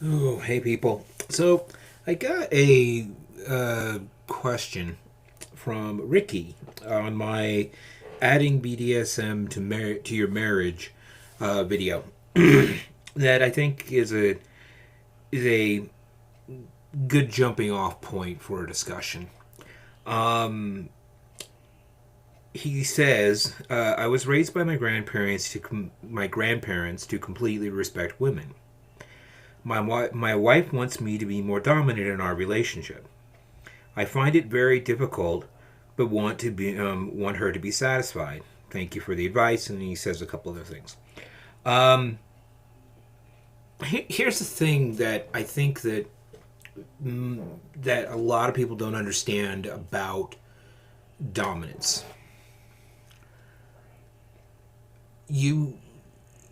Oh, hey people. So I got a question from Ricky on my adding BDSM to your marriage video that I think is a good jumping off point for a discussion. Um, he says, "I was raised by my grandparents to completely respect women. My wife wants me to be more dominant in our relationship. I find it very difficult, but want her to be satisfied. Thank you for the advice." And he says a couple other things. Um, Here's the thing that I think that a lot of people don't understand about dominance. You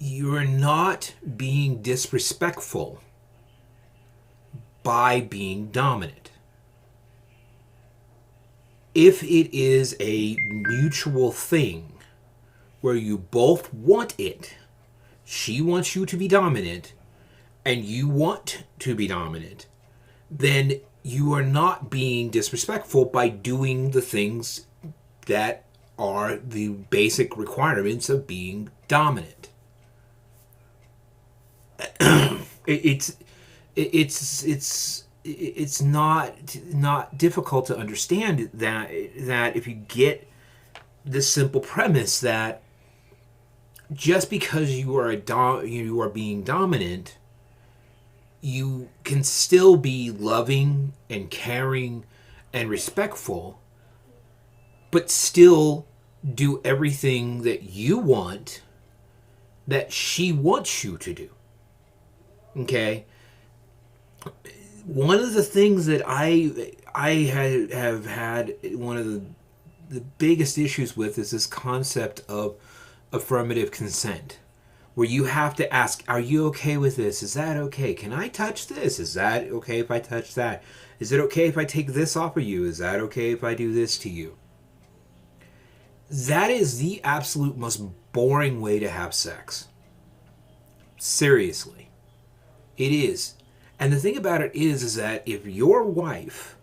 you are not being disrespectful by being dominant. If it is a mutual thing where you both want it, she wants you to be dominant and you want to be dominant, then you are not being disrespectful by doing the things that are the basic requirements of being dominant. It's it's not difficult to understand that if you get this simple premise that just because you are being dominant, you can still be loving and caring and respectful, but still do everything that you want that she wants you to do. Okay? One of the things that have had one of the biggest issues with is this concept of affirmative consent, where you have to ask, are you okay with this? Is that okay? Can I touch this? Is that okay if I touch that? Is it okay if I take this off of you? Is that okay if I do this to you? That is the absolute most boring way to have sex. Seriously. It is. And the thing about it is that if your wife,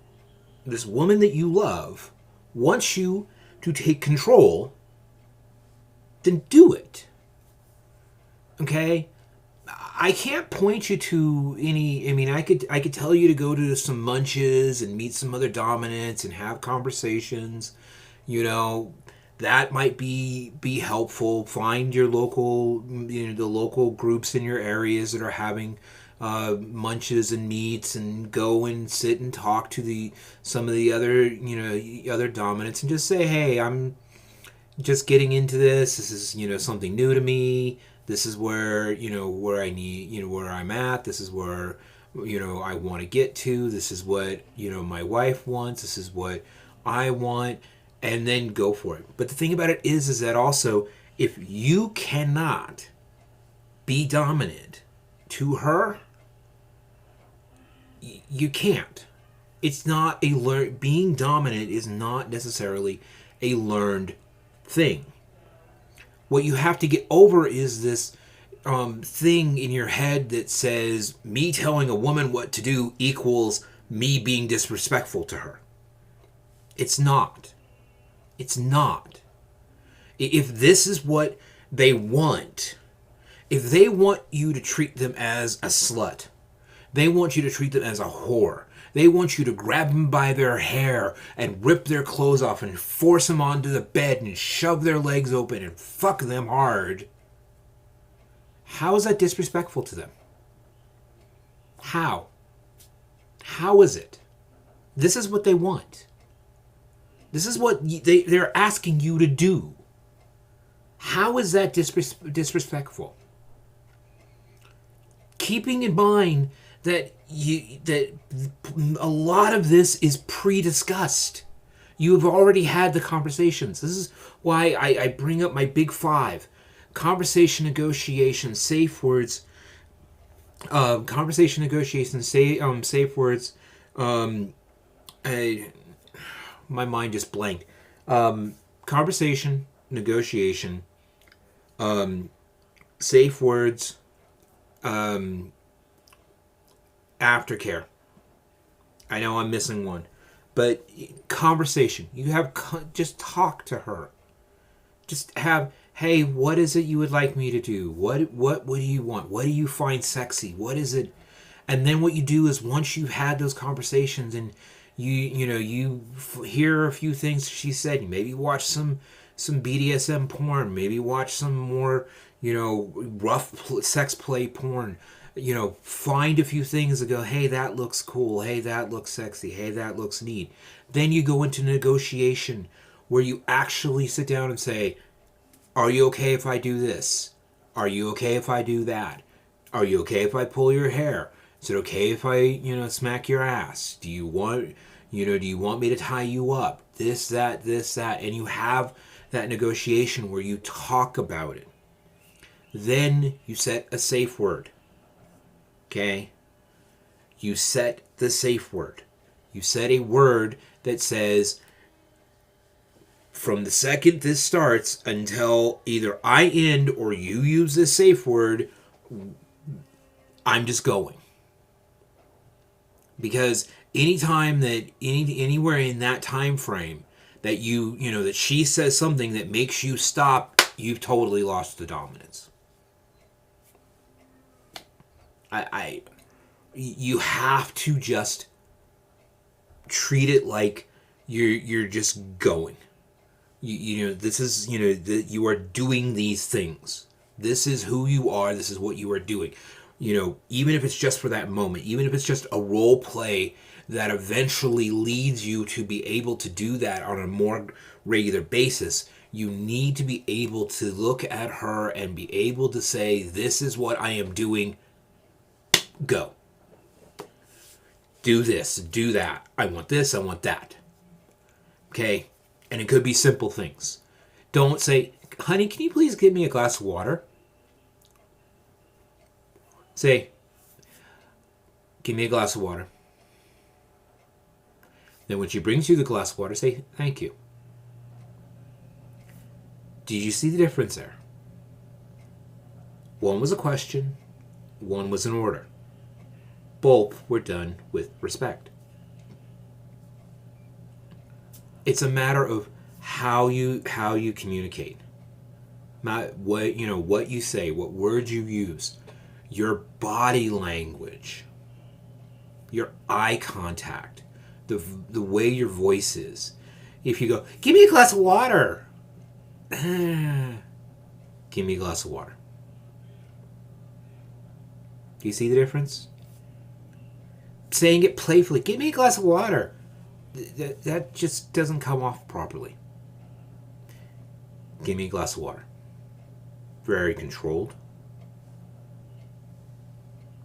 this woman that you love, wants you to take control, then do it. Okay? I can't point you to any. I mean, I could tell you to go to some munches and meet some other dominants and have conversations. You know, that might be helpful. Find your local, the local groups in your areas that are having munches and meets, and go and sit and talk to the some of the other other dominants and just say, hey, I'm just getting into this. This is something new to me. This is where where I need where I'm at. This is where I want to get to. This is what my wife wants. This is what I want, and then go for it. But the thing about it is that also, if you cannot be dominant to her, you can't. It's not a being dominant is not necessarily a learned thing. What you have to get over is this thing in your head that says me telling a woman what to do equals me being disrespectful to her. It's not. It's not. If this is what they want, if they want you to treat them as a slut, they want you to treat them as a whore, they want you to grab them by their hair and rip their clothes off and force them onto the bed and shove their legs open and fuck them hard, how is that disrespectful to them? How? How is it? This is what they want. This is what they're asking you to do. How is that disrespectful? Keeping in mind that a lot of this is pre-discussed. You have already had the conversations. This is why I bring up my big five: conversation, negotiation, safe words. Conversation, negotiation, safe words. I, my mind just blanked. Conversation, negotiation, safe words, aftercare. I know I'm missing one. But conversation. You have just talk to her. Just have, hey, what is it you would like me to do? What do you want? What do you find sexy? What is it? And then what you do is once you've had those conversations and you hear a few things she said, you maybe watch some BDSM porn, maybe watch some more, rough sex play porn. Find a few things and go, hey, that looks cool. Hey, that looks sexy. Hey, that looks neat. Then you go into negotiation where you actually sit down and say, are you okay if I do this? Are you okay if I do that? Are you okay if I pull your hair? Is it okay if I, smack your ass? Do you want me to tie you up? This, that. And you have that negotiation where you talk about it. Then you set a safe word. Okay? You set the safe word. You set a word that says, from the second this starts until either I end or you use this safe word, I'm just going. Because anytime that anywhere in that time frame that that she says something that makes you stop, you've totally lost the dominance. You have to just treat it like you're just going. This is, you are doing these things. This is who you are. This is what you are doing. Even if it's just for that moment, even if it's just a role play that eventually leads you to be able to do that on a more regular basis, you need to be able to look at her and be able to say, this is what I am doing. Go. Do this, do that. I want this, I want that. Okay? And it could be simple things. Don't say, honey, can you please give me a glass of water? Say, give me a glass of water. Then when she brings you the glass of water, say, thank you. Did you see the difference there? One was a question, one was an order. Both were done with respect. It's a matter of how you communicate. What you say, what words you use, your body language, your eye contact, the way your voice is. If you go, give me a glass of water. Give me a glass of water. Do you see the difference? Saying it playfully, give me a glass of water. That just doesn't come off properly. Give me a glass of water. Very controlled.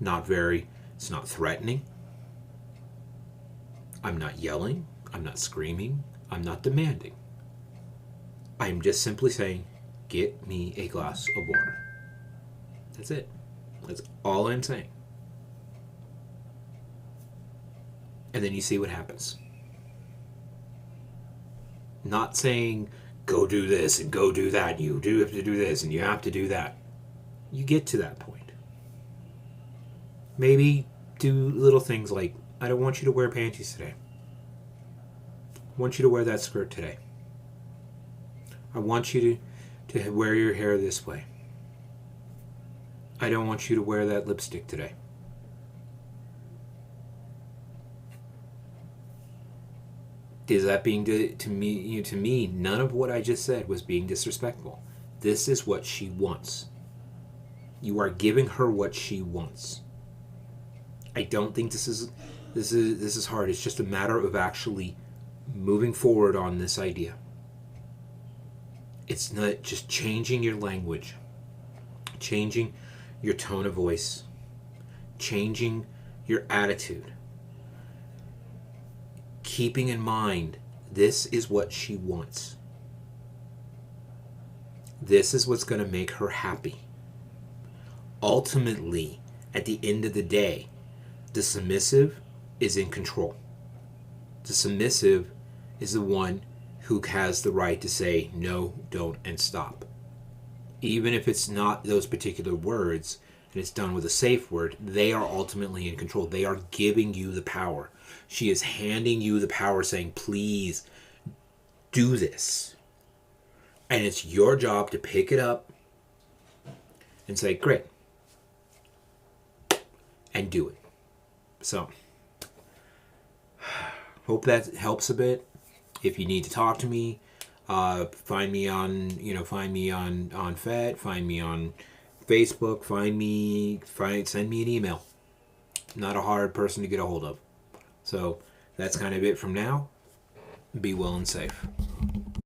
It's not threatening. I'm not yelling. I'm not screaming. I'm not demanding. I'm just simply saying, get me a glass of water. That's it. That's all I'm saying. And then you see what happens. Not saying, go do this and go do that. You do have to do this and you have to do that. You get to that point. Maybe do little things like, I don't want you to wear panties today. I want you to wear that skirt today. I want you to wear your hair this way. I don't want you to wear that lipstick today. Is that being to me, none of what I just said was being disrespectful. This is what she wants. You are giving her what she wants. I don't think this is hard. It's just a matter of actually moving forward on this idea. It's not just changing your language, changing your tone of voice, changing your attitude. Keeping in mind, this is what she wants. This is what's going to make her happy. Ultimately, at the end of the day, the submissive is in control. The submissive is the one who has the right to say no, don't, and stop. Even if it's not those particular words, and it's done with a safe word, they are ultimately in control. They are giving you the power. She is handing you the power, saying, please do this. And it's your job to pick it up and say, great, and do it. So, hope that helps a bit. If you need to talk to me, find me on Fed, find me on Facebook, send me an email. Not a hard person to get a hold of. So that's kind of it from now. Be well and safe.